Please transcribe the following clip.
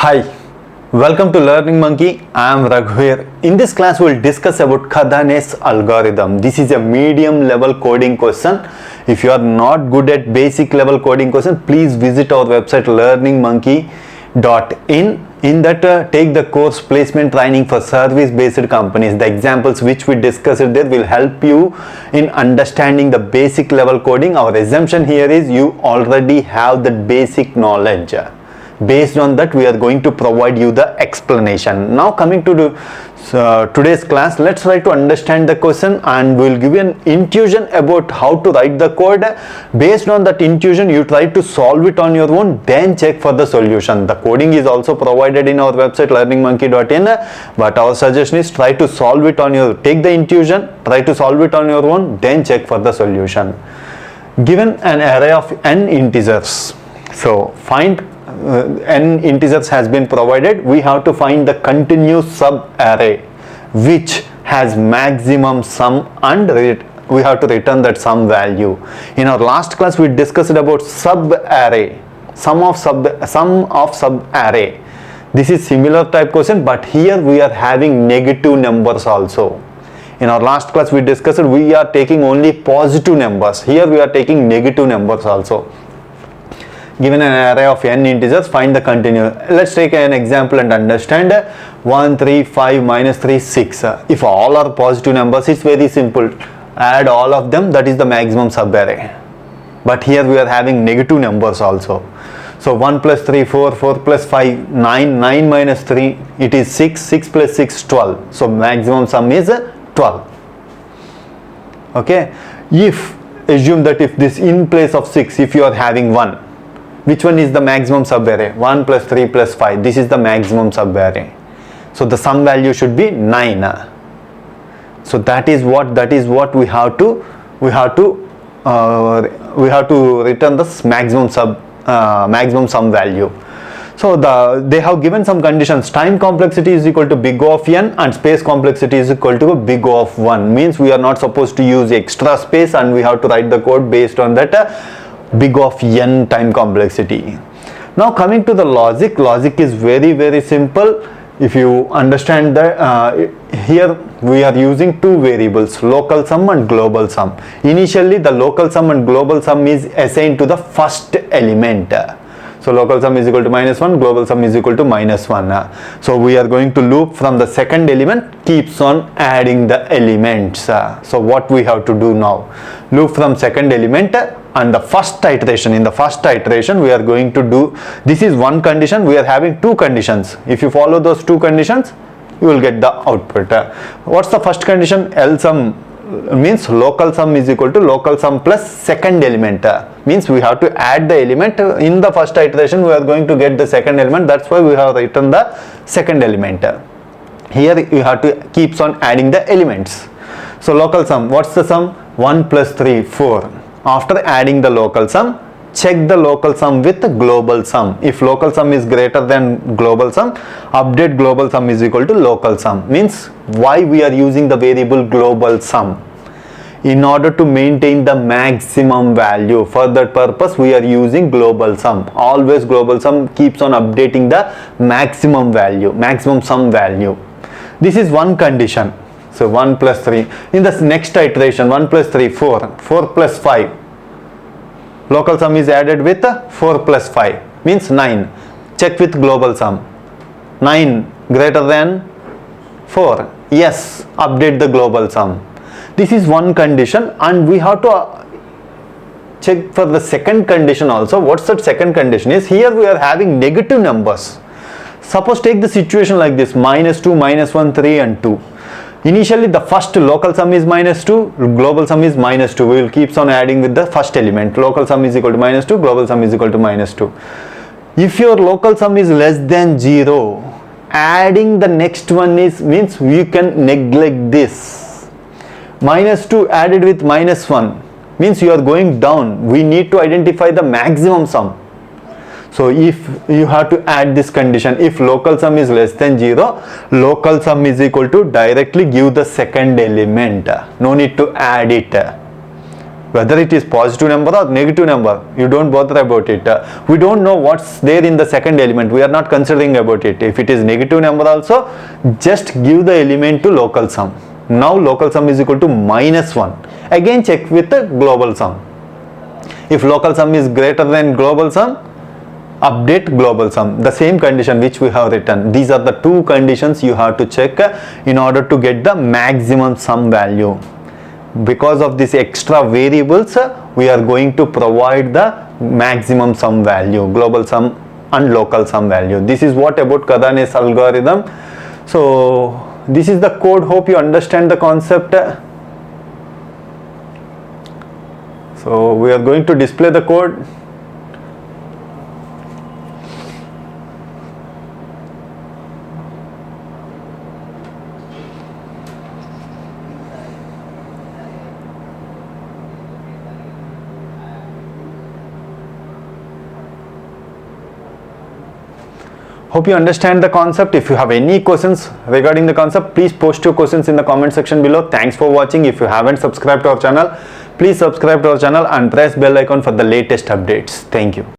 Hi, welcome to Learning Monkey. I am Raghuveer. In this class, we will discuss about Kadanes Algorithm. This is a medium level coding question. If you are not good at basic level coding question, please visit our website learningmonkey.in. In that, take the course placement training for service-based companies. The examples which we discussed there will help you in understanding the basic level coding. Our assumption here is you already have the basic knowledge. Based on that, we are going to provide you the explanation. Now coming to today's class, let's try to understand the question and we'll give you an intuition about how to write the code. Based on that intuition, you try to solve it on your own, then check for the solution. The coding is also provided in our website learningmonkey.in, but our suggestion is try to solve it on your, take the intuition, try to solve it on your own, then check for the solution. Given an array of n integers, so find n integers has been provided. We have to find the continuous subarray which has maximum sum and we have to return that sum value. In our last class, we discussed about subarray, sum of subarray. This is similar type question, but here we are having negative numbers also. In our last class, we discussed we are taking only positive numbers. Here we are taking negative numbers also. Given an array of n integers, find the continuous. Let's take an example and understand. 1, 3, 5, minus 3, 6. If all are positive numbers, it's very simple. Add all of them, that is the maximum subarray. But here we are having negative numbers also. So 1 plus 3, 4, 4 plus 5, 9, 9 minus 3, it is 6, 6 plus 6, 12. So maximum sum is 12. Okay. If, assume that if this in place of 6, if you are having 1, which one is the maximum subarray? 1 plus 3 plus 5. This is the maximum subarray. So the sum value should be 9. So that is what we have to return the maximum sum value. So they have given some conditions. Time complexity is equal to big O of n and space complexity is equal to big O of 1. Means we are not supposed to use extra space and we have to write the code based on that big of n time complexity. Now coming to the logic is very simple. If you understand that here we are using two variables, local sum and global sum. Initially the local sum and global sum is assigned to the first element. So local sum is equal to minus 1, global sum is equal to minus 1. So we are going to loop from the second element, keeps on adding the elements. So what we have to do now, loop from second element and the first iteration. In the first iteration we are going to do, this is one condition, we are having two conditions. If you follow those two conditions, you will get the output. What's the first condition? L sum means local sum is equal to local sum plus second element. Means we have to add the element. In the first iteration we are going to get the second element, that's why we have written the second element. Here you have to keeps on adding the elements. So local sum, what's the sum? 1 plus 3, 4. After adding the local sum, check the local sum with the global sum. If local sum is greater than global sum, update global sum is equal to local sum. Means why we are using the variable global sum? In order to maintain the maximum value. For that purpose we are using global sum. Always global sum keeps on updating the maximum value, maximum sum value. This is one condition. So 1 plus 3. In the next iteration, 1 plus 3, 4. 4 plus 5. Local sum is added with 4 plus 5. Means 9. Check with global sum. 9 greater than 4. Yes. Update the global sum. This is one condition and we have to check for the second condition also. What's that second condition is? Here we are having negative numbers. Suppose take the situation like this. Minus 2, minus 1, 3 and 2. Initially the first local sum is minus 2, global sum is minus 2. We will keep on adding with the first element. Local sum is equal to minus 2, global sum is equal to minus 2. If your local sum is less than 0, adding the next one is means we can neglect this. Minus 2 added with minus 1 means you are going down. We need to identify the maximum sum. So if you have to add this condition, if local sum is less than 0, local sum is equal to directly give the second element. No need to add it. whether it is positive number or negative number, you don't bother about it. We don't know what's there in the second element, we are not considering about it. If it is negative number also, just give the element to local sum. Now local sum is equal to -1. Again check with the global sum. If local sum is greater than global sum, update global sum, the same condition which we have written. These are the two conditions you have to check in order to get the maximum sum value. Because of these extra variables, we are going to provide the maximum sum value, global sum and local sum value. This is what about Kadanes algorithm. So this is the code. Hope you understand the concept. So we are going to display the code. Hope you understand the concept. If you have any questions regarding the concept, please post your questions in the comment section below. Thanks for watching. If you haven't subscribed to our channel, please subscribe to our channel and press bell icon for the latest updates. Thank you.